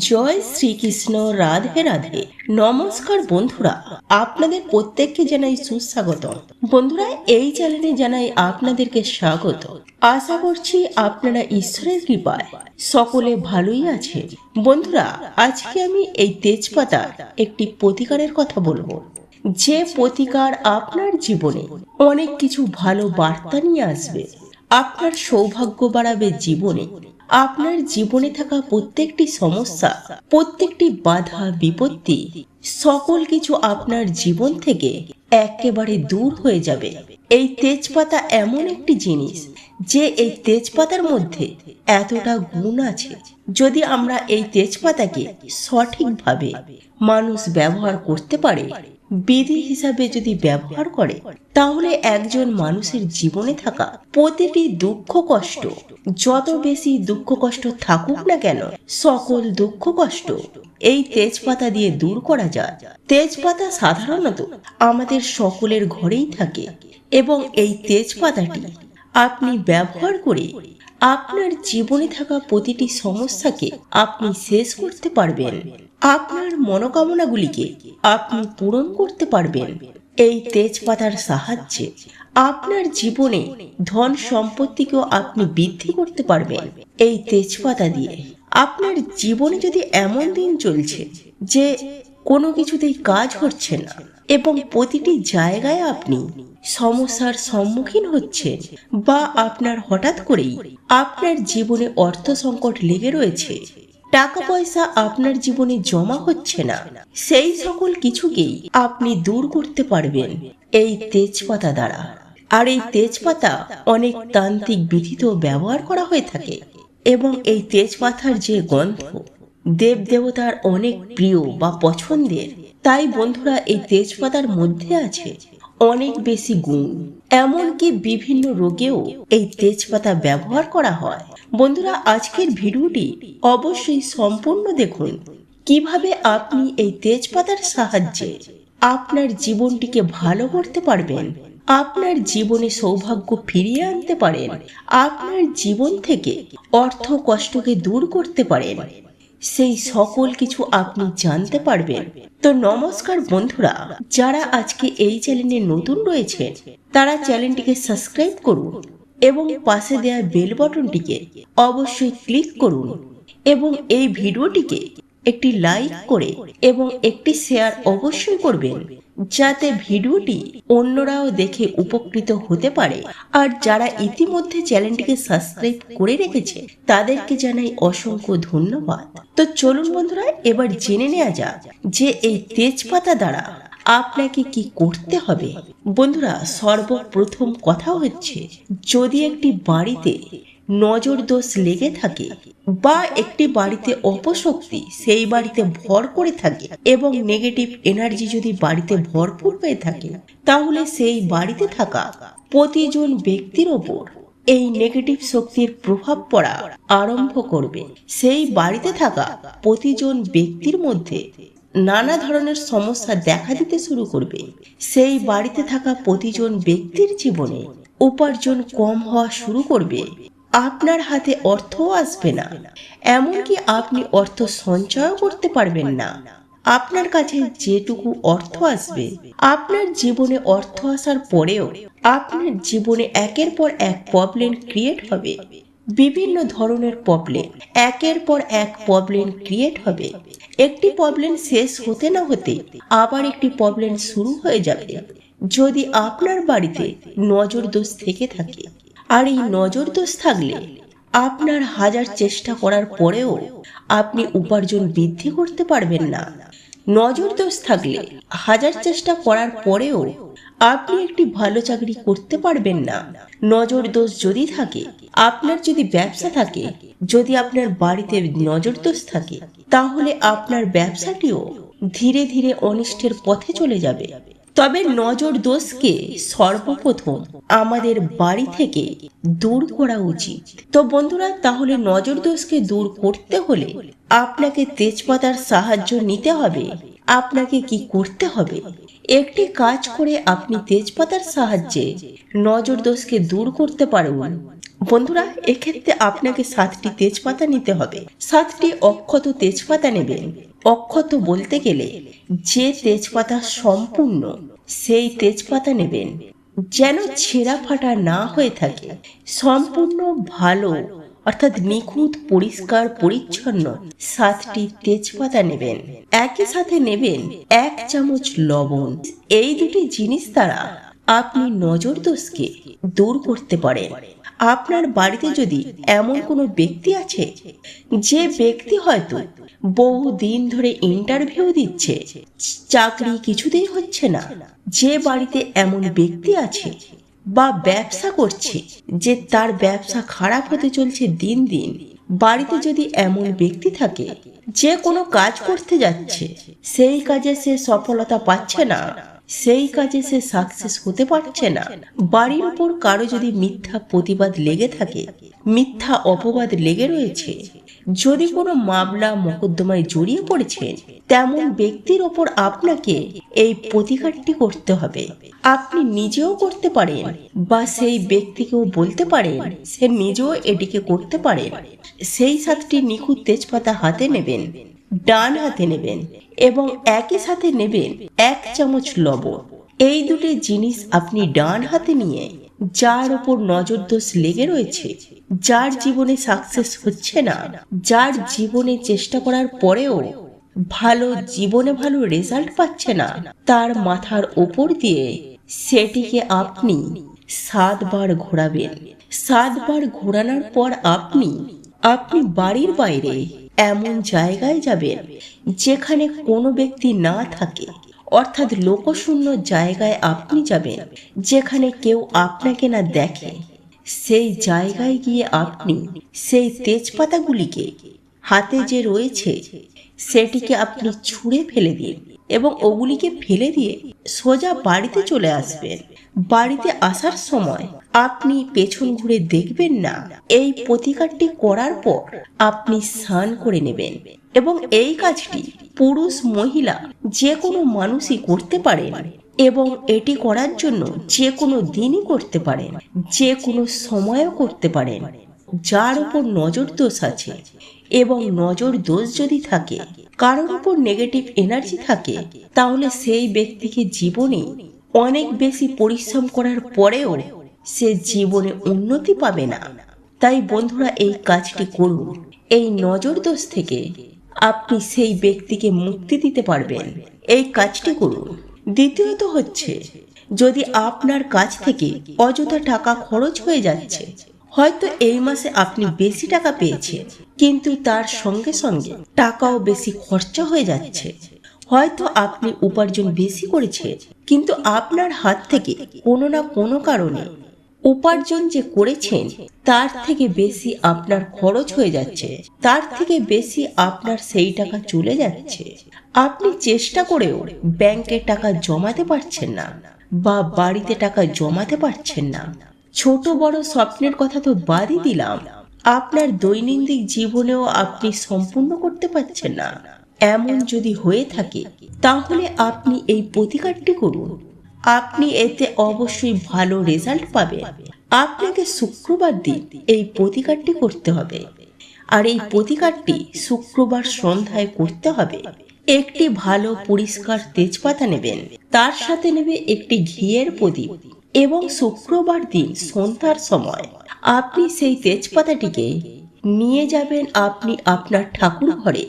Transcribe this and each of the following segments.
জয় শ্রীকৃষ্ণ। রাধে রাধে। নমস্কার বন্ধুরা, আপনাদের প্রত্যেককে জানাই সুস্বাগত। বন্ধুরা, এই চ্যানেলে জানাই আপনাদেরকে স্বাগত। আশা করছি আপনারা ঈশ্বরের কৃপায় সকলে ভালোই আছে। বন্ধুরা, আজকে আমি এই তেজপাতার একটি প্রতিকারের কথা বলবো, যে প্রতিকার আপনার জীবনে অনেক কিছু ভালো বার্তা নিয়ে আসবে। আপনার সৌভাগ্য বাড়াবে জীবনে। আপনার জীবনে থাকা প্রত্যেকটি সমস্যা, প্রত্যেকটি বাধা বিপত্তি, সকল কিছু আপনার জীবন থেকে একেবারে দূর হয়ে যাবে। এই তেজপাতা এমন একটি জিনিস যে এই তেজপাতার মধ্যে এতটা গুণ আছে, যদি আমরা এই তেজপাতাকে সঠিকভাবে মানুষ ব্যবহার করতে পারে, বিধি হিসাবে যদি ব্যবহার করে, তাহলে একজন মানুষের জীবনে থাকা প্রতিটি দুঃখ কষ্ট, যত বেশি দুঃখ কষ্ট থাকুক না কেন, সকল দুঃখ কষ্ট এই তেজপাতা দিয়ে দূর করা যায়। তেজপাতা সাধারণত আমাদের সকলের ঘরেই থাকে এবং এই তেজপাতাটি আপনি ব্যবহার করে আপনার জীবনে থাকা প্রতিটি সমস্যাকে আপনি শেষ করতে পারবেন। আপনার মনোকামনাগুলিকে আপনি পূরণ করতে পারবেন। এই তেজপাতার সাহায্যে আপনার জীবনে ধন সম্পত্তিকেও আপনি বৃদ্ধি করতে পারবেন। এই তেজপাতা দিয়ে আপনার জীবনে যদি এমন দিন চলছে যে কোনো কিছুতেই কাজ হচ্ছে না এবং প্রতিটি জায়গায় আপনি সমস্যার সম্মুখীন হচ্ছেন, বা আপনার হঠাৎ করেই আপনার জীবনে অর্থ সংকট লেগে রয়েছে, টাকা পয়সা আপনার জীবনে জমা হচ্ছে না, সেই সকল কিছুকেই আপনি দূর করতে পারবেন এই তেজপাতা দ্বারা। আর এই তেজপাতা অনেক তান্ত্রিক বিধিতেও ব্যবহার করা হয়ে থাকে এবং এই তেজপাতার যে গন্ধ দেব দেবতার অনেক প্রিয় বা পছন্দের। তাই বন্ধুরা, এই তেজপাতার মধ্যে আছে অনেক বেশি গুণ, এমনকি বিভিন্ন রোগেও এই তেজপাতা ব্যবহার করা হয়। বন্ধুরা, আজকের ভিডিওটি অবশ্যই সম্পূর্ণ দেখুন, কিভাবে আপনি এই তেজপাতার সাহায্যে আপনার জীবনটিকে ভালো করতে পারবেন, আপনার জীবনে সৌভাগ্য ফিরিয়ে আনতে পারেন, আপনার জীবন থেকে অর্থ কষ্টকে দূর করতে পারেন, সেই সকল কিছু আপনি জানতে পারবেন। তো নমস্কার বন্ধুরা, যারা আজকে এই চ্যানেলে নতুন রয়েছে তারা চ্যানেলটিকে সাবস্ক্রাইব করুন এবং পাশে দেওয়া বেল বাটনটিকে অবশ্যই ক্লিক করুন এবং এই ভিডিওটিকে একটি লাইক করে এবং একটি শেয়ার অবশ্যই করবেন, যাতে ভিডিওটি অন্যরাও দেখে উপকৃত হতে পারে। আর যারা ইতিমধ্যে চ্যানেলটিকে সাবস্ক্রাইব করে রেখেছে তাদেরকে জানাই অসংখ্য ধন্যবাদ। তো চলুন বন্ধুরা, এবার জেনে নেওয়া যাক যে এই তেজপাতা দ্বারা আপনাকে কি করতে হবে। বন্ধুরা, সর্বপ্রথম কথা হচ্ছে, যদি একটি বাড়িতে নজর দোষ লেগে থাকে বা একটি বাড়িতে অপশক্তি সেই বাড়িতে ভর করে থাকে এবং নেগেটিভ এনার্জি যদি বাড়িতে ভরপুর হয়ে থাকে, তাহলে সেই বাড়িতে থাকা প্রতিজন ব্যক্তির ওপর এই নেগেটিভ শক্তির প্রভাব পড়া আরম্ভ করবে। সেই বাড়িতে থাকা প্রতিজন ব্যক্তির মধ্যে নানা ধরনের সমস্যা দেখা দিতে শুরু করবে। সেই বাড়িতে থাকা প্রতিজন ব্যক্তির জীবনে উপার্জন কম হওয়া শুরু করবে। আপনার হাতে অর্থ আসবে না, এমনকি আপনি অর্থ সঞ্চয় করতে পারবেন না। আপনার কাছে যেটুকু অর্থ আসবে, আপনার জীবনে অর্থ আসার পরেও আপনার জীবনে একের পর এক প্রবলেম ক্রিয়েট হবে। বিভিন্ন ধরনের প্রবলেম, একের পর এক প্রবলেম ক্রিয়েট হবে। একটি প্রবলেম শেষ হতে না হতে আবার একটি প্রবলেম শুরু হয়ে যাবে, যদি আপনার বাড়িতে নজর দোষ থেকে থাকে। আর এই নজর দোষ থাকলে আপনার হাজার চেষ্টা করার পরেও আপনি উপার্জন বৃদ্ধি করতে পারবেন না। নজর দোষ থাকলে হাজার চেষ্টা করার পরেও আপনি একটি ভালো চাকরি করতে পারবেন না। নজর দোষ যদি থাকে, আপনার যদি ব্যবসা থাকে, যদি আপনার বাড়িতে নজর দোষ থাকে, তাহলে আপনার ব্যবসাটিও ধীরে ধীরে অনিষ্টের পথে চলে যাবে। তবে নজর দোষকে সর্বপ্রথম আমাদের বাড়ি থেকে দূর করা উচিত। তো বন্ধুরা, তাহলে নজর দোষকে দূর করতে হলে আপনাকে তেজপাতার সাহায্য নিতে হবে। আপনাকে কি করতে হবে, একটি কাজ করে আপনি তেজপাতার সাহায্যে নজর দোষকে দূর করতে পারবেন। বন্ধুরা, এক্ষেত্রে আপনাকে 7টি তেজপাতা নিতে হবে। 7টি অক্ষত তেজপাতা নেবেন। অক্ষত বলতে গেলে যে তেজপাতা সম্পূর্ণ সেই তেজপাতা নেবেন, যেন ছেঁড়া ফাটা না হয়ে থাকে। সম্পূর্ণ ভালো অর্থাৎ নিখুঁত পরিষ্কার পরিচ্ছন্ন 7টি তেজপাতা নেবেন। একই সাথে নেবেন 1 চামচ লবণ। এই দুটি জিনিস দ্বারা আপনি নজর দোষকে দূর করতে পারেন। আপনার বাড়িতে যদি এমন কোনো ব্যক্তি আছে, যে ব্যক্তি হয়তো বহুদিন ধরে ইন্টারভিউ দিচ্ছে, চাকরি কিছুতেই হচ্ছে না, যে বাড়িতে এমন ব্যক্তি আছে বা ব্যবসা করছে যে তার ব্যবসা খারাপ হতে চলছে দিন দিন, বাড়িতে যদি এমন ব্যক্তি থাকে যে কোনো কাজ করতে যাচ্ছে, সেই কাজে সে সফলতা পাচ্ছে না, সেই কাজে সে সাকসেস হতে পারছে না, বাড়ির উপর কারো যদি মিথ্যা প্রতিবাদ লেগে থাকে, মিথ্যা অপবাদ লেগে রয়েছে, যদি কোনো মামলা মোকদ্দমায় জড়িয়ে পড়েছেন, তেমন ব্যক্তির ওপর আপনাকে এই প্রতিকারটি করতে হবে। আপনি নিজেও করতে পারেন বা সেই ব্যক্তিকেও বলতে পারেন সে নিজেও এটিকে করতে পারেন। সেই 7টি নিখুঁত তেজপাতা হাতে নেবেন, ডান হাতে নেবেন এবং একই সাথে নেবেন 1 চামচ লবণ। এই দুটি জিনিস আপনি ডান হাতে নিয়ে যার উপর নজর দোষ লেগে রয়েছে, যার জীবনে সাকসেস হচ্ছে না, যার জীবনে চেষ্টা করার পরেও ভালো রেজাল্ট পাচ্ছে না, তার মাথার উপর দিয়ে সেটিকে আপনি 7 বার ঘোরাবেন। 7 বার ঘোরানোর পর আপনি বাড়ির বাইরে এমন জায়গায় যাবেন যেখানে কোনো ব্যক্তি না থাকে, অর্থাৎ লোকশূন্য জায়গায় আপনি যাবেন, যেখানে কেউ আপনাকে না দেখে। সেই জায়গায় গিয়ে আপনি সেই তেজপাতাগুলিকে হাতে যে রয়েছে সেটিকে আপনি ছুঁড়ে ফেলে দিন এবং ওগুলিকে ফেলে দিয়ে সোজা বাড়িতে চলে আসবেন। বাড়িতে আসার সময় আপনি পেছন ঘুরে দেখবেন না। এই প্রতিকারটি করার পর আপনি স্নান করে নেবেন এবং এই কাজটি পুরুষ মহিলা যে কোনো মানুষই করতে পারেন এবং এটি করার জন্য যে কোনো দিনই করতে পারেন, যে কোনো সময়ও করতে পারেন। যার উপর নজর দোষ আছে এবং নজর দোষ যদি থাকে, কারোর উপর নেগেটিভ এনার্জি থাকে, তাহলে সেই ব্যক্তিকে জীবনে অনেক বেশি পরিশ্রম করার পরেও সে জীবনে উন্নতি পাবে না। তাই বন্ধুরা, এই কাজটি করুন। এই নজর দোষ থেকে আপনি সেই ব্যক্তিকে মুক্তি দিতে পারবেন। এই কাজটি করুন। দ্বিতীয়ত হচ্ছে, যদি আপনার কাছ থেকে অযথা টাকা খরচ হয়ে যাচ্ছে, হয়তো এই মাসে আপনি বেশি টাকা পেয়েছেন কিন্তু তার সঙ্গে সঙ্গে টাকাও বেশি খরচা হয়ে যাচ্ছে, হয়তো আপনি উপার্জন বেশি করেছেন কিন্তু আপনার হাত থেকে কোনো না কোনো কারণে উপার্জন যে করেছেন তার থেকে বেশি আপনার খরচ হয়ে যাচ্ছে, তার থেকে বেশি আপনার সেই টাকা চলে যাচ্ছে। আপনি চেষ্টা করেও ব্যাংকে টাকা জমাতে পারছেন না বা বাড়িতে টাকা জমাতে পারছেন না। ছোট বড় স্বপ্নের কথা তো বাদই দিলাম, আপনার দৈনন্দিন জীবনেও আপনি সম্পূর্ণ করতে পারছেন না। এমন যদি হয়ে থাকে তাহলে আপনি এই প্রতিকারটি করুন। আপনি এতে অবশ্যই ভালো রেজাল্ট পাবেন। আপনাকে শুক্রবার দিন এই প্রতিকারটি করতে হবে, আর এই প্রতিকারটি শুক্রবার সন্ধ্যায় করতে হবে। একটি ভালো পরিষ্কার তেজপাতা নেবেন, তার সাথে নেবে একটি ঘিয়ের প্রদীপ এবং শুক্রবার দিন সন্ধ্যার সময় আপনি সেই তেজপাতাটিকে নিয়ে যাবেন আপনি আপনার ঠাকুর ঘরে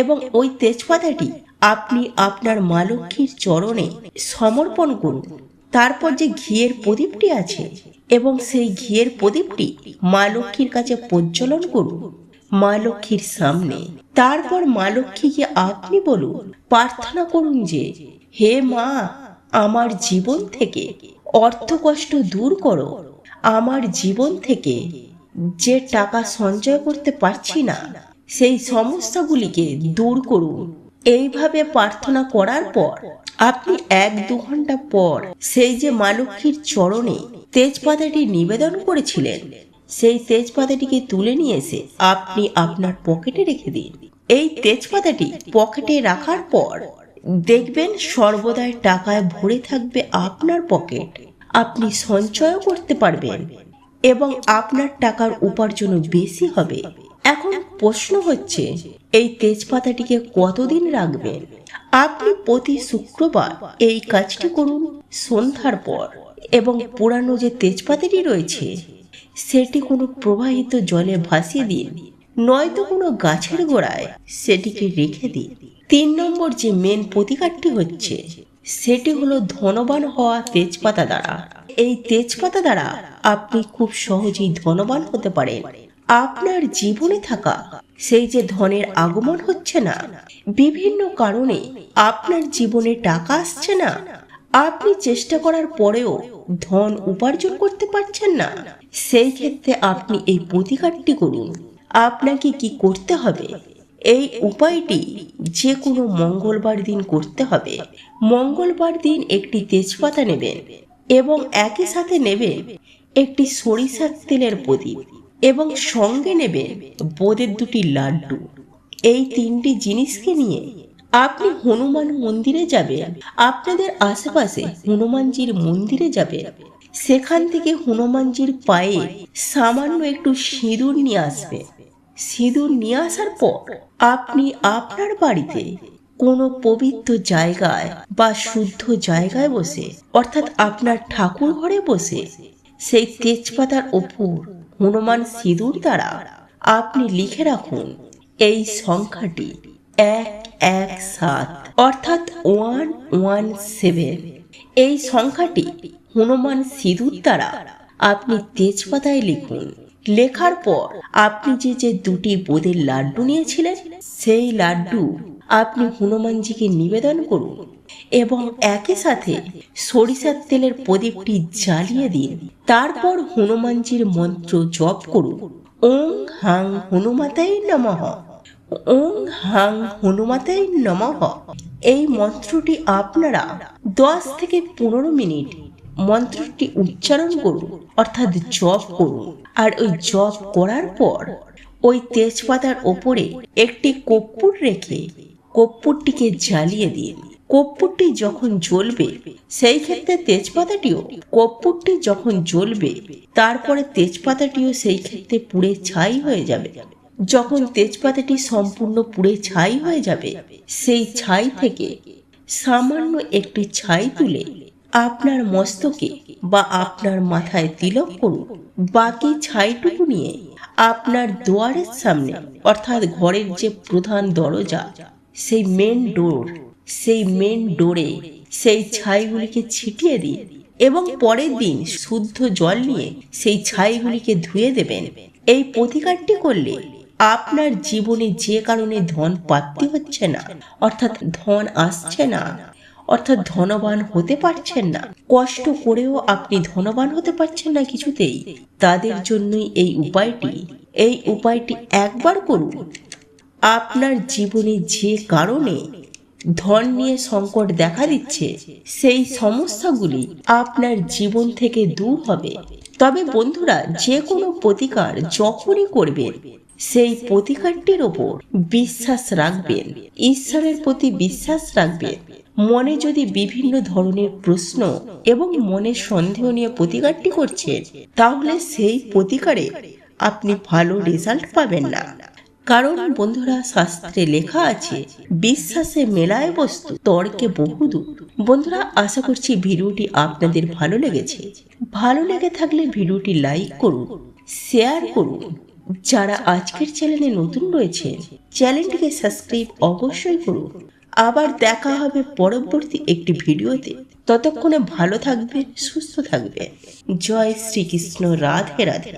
এবং ওই তেজপাতাটি আপনি আপনার মা লক্ষ্মীর চরণে সমর্পণ করুন। তারপর যে ঘিয়ের প্রদীপটি আছে এবং সেই ঘিয়ের প্রদীপটি মা লক্ষ্মীর কাছে প্রজ্বলন করুন মা লক্ষ্মীর সামনে। তারপর মা লক্ষ্মীকে আপনি বলুন, প্রার্থনা করুন যে, হে মা, আমার জীবন থেকে অর্থ কষ্ট দূর করো, আমার জীবন থেকে যে টাকা সঞ্চয় করতে পারছি না সেই সমস্যাগুলিকে দূর করুন। এইভাবে প্রার্থনা করার পর আপনি 1-2 ঘন্টা পর সেই যে মা লক্ষ্মীর চরণে তেজপাতাটি নিবেদন করেছিলেন সেই তেজপাতাটিকে তুলে নিয়ে এসে আপনি আপনার পকেটে রেখে দিন। এই তেজপাতাটি পকেটে রাখার পর দেখবেন সর্বদাই টাকায় ভরে থাকবে আপনার পকেট। আপনি সঞ্চয়ও করতে পারবেন এবং আপনার টাকার উপার্জন বেশি হবে। এখন প্রশ্ন হচ্ছে, এই তেজপাতাটিকে কতদিন রাখবেন? আপনি প্রতি শুক্রবার এই কাজটি করুন সন্ধ্যার পর, এবং পুরানো যে তেজপাতাটি রয়েছে সেটি কোনো প্রবাহিত জলে ভাসিয়ে দিন, নয়তো কোনো গাছের গোড়ায় সেটিকে রেখে দিন। 3 নম্বর যে মেন প্রতিকারটি হচ্ছে সেটি হলো ধনবান হওয়া তেজপাতা দ্বারা। এই তেজপাতা দ্বারা আপনি খুব সহজেই ধনবান হতে পারেন। আপনার জীবনে থাকা সেই যে ধনের আগমন হচ্ছে না, বিভিন্ন কারণে আপনার জীবনে টাকা আসছে না, আপনি চেষ্টা করার পরেও ধন উপার্জন করতে পারছেন না, সেই ক্ষেত্রে আপনি এই প্রতিকারটি করুন। আপনাকে কি করতে হবে? এই উপায়টি যে কোনো মঙ্গলবার দিন করতে হবে। মঙ্গলবার দিন একটি তেজপাতা নেবেন এবং একই সাথে নেবেন একটি সরিষার তেলের প্রদীপ এবং সঙ্গে নেবেন বোঁদের 2টি লাড্ডু। এই 3টি জিনিসকে নিয়ে আপনি হনুমান মন্দিরে যাবেন। আপনাদের আশেপাশে হনুমানজির মন্দিরে যাবেন, সেখান থেকে হনুমানজির পায়ে সামান্য একটু সিঁদুর নিয়ে আসবেন। সিঁদুর নিয়ে আসার পর আপনি আপনার বাড়িতে কোনো পবিত্র জায়গায় বা শুদ্ধ জায়গায় বসে, অর্থাৎ আপনার ঠাকুর ঘরে বসে, সেই তেজপাতার ওপর হনুমান সিঁদুর দ্বারা আপনি লিখে রাখুন এই সংখ্যাটি 117, অর্থাৎ 117। এই সংখ্যাটি হনুমান সিঁদুর দ্বারা আপনি তেজপাতায় লিখুন। লেখার পর আপনি যে 2টি বোঁদের লাড্ডু নিয়েছিলেন সেই লাড্ডু আপনি হনুমানজিকে নিবেদন করুন এবং একই সাথে সরিষার তেলের প্রদীপটি জ্বালিয়ে দিন। তারপর হনুমানজির মন্ত্র জপ করুন, ওং হাং হনুমাতাই নমঃ, ওং হাং হনুমাতাই নমঃ। এই মন্ত্রটি আপনারা 10 থেকে 15 মিনিট মন্ত্রটি উচ্চারণ করুন, অর্থাৎ জপ করুন। আর ওই জপ করার পর ওই তেজপাতার ওপরে একটি কর্পূর রেখে কর্পূরটিকে জ্বালিয়ে দিন। কর্পূরটি যখন জ্বলবে, সেই ক্ষেত্রে তেজপাতাটিও, কর্পূরটি যখন জ্বলবে তারপরে তেজপাতাটিও সেই ক্ষেত্রে পুড়ে ছাই হয়ে যাবে। যখন তেজপাতাটি সম্পূর্ণ পুড়ে ছাই হয়ে যাবে, সেই ছাই থেকে সামান্য একটি ছাই তুলে আপনার মস্তকে বা আপনার মাথায় তিলক করুন। বাকি ছাইটুকু নিয়ে আপনার দুয়ারের সামনে, অর্থাৎ ঘরের যে প্রধান দরজা, সেই মেন ডোরে সেই ছাইগুলিকে ছিটিয়ে দিন এবং পরের দিন শুদ্ধ জল নিয়ে সেই ছাইগুলিকে ধুয়ে দেবেন। এই প্রতিকারটি করলে আপনার জীবনে যে কারণে ধন প্রাপ্তি হচ্ছে না, অর্থাৎ ধন আসছে না, অর্থাৎ ধনবান হতে পারছেন না, কষ্ট করেও আপনি ধনবান হতে পারছেন না কিছুতেই, তাদের জন্যই এই উপায়টি একবার করুন। আপনার জীবনে যে কারণে ধন নিয়ে সংকট দেখা দিচ্ছে, সেই সমস্যাগুলি আপনার জীবন থেকে দূর হবে। তবে বন্ধুরা, যে কোনো প্রতিকার যখনই করবেন, সেই প্রতিকারটির ওপর বিশ্বাস রাখবেন, ঈশ্বরের প্রতি বিশ্বাস রাখবেন। মনে যদি বিভিন্ন ধরনের প্রশ্ন এবং মনে সন্দেহ নিয়ে প্রতিকারটি করছেন, তাহলে সেই প্রতিকারে আপনি ভালো রেজাল্ট পাবেন না। কারণ বন্ধুরা, শাস্ত্রে লেখা আছে, বিশ্বাসে মেলায় বস্তু, তর্কে বহুদূর। বন্ধুরা, আশা করছি ভিডিওটি আপনাদের ভালো লেগেছে। ভালো লেগে থাকলে ভিডিওটি লাইক করুন, শেয়ার করুন। যারা আজকের চ্যানেলে নতুন রয়েছে, চ্যানেলটিকে সাবস্ক্রাইব অবশ্যই করুন। আবার দেখা হবে পরবর্তী একটি ভিডিওতে। ততক্ষণে ভালো থাকবেন, সুস্থ থাকবেন। জয় শ্রীকৃষ্ণ। রাধে রাধে।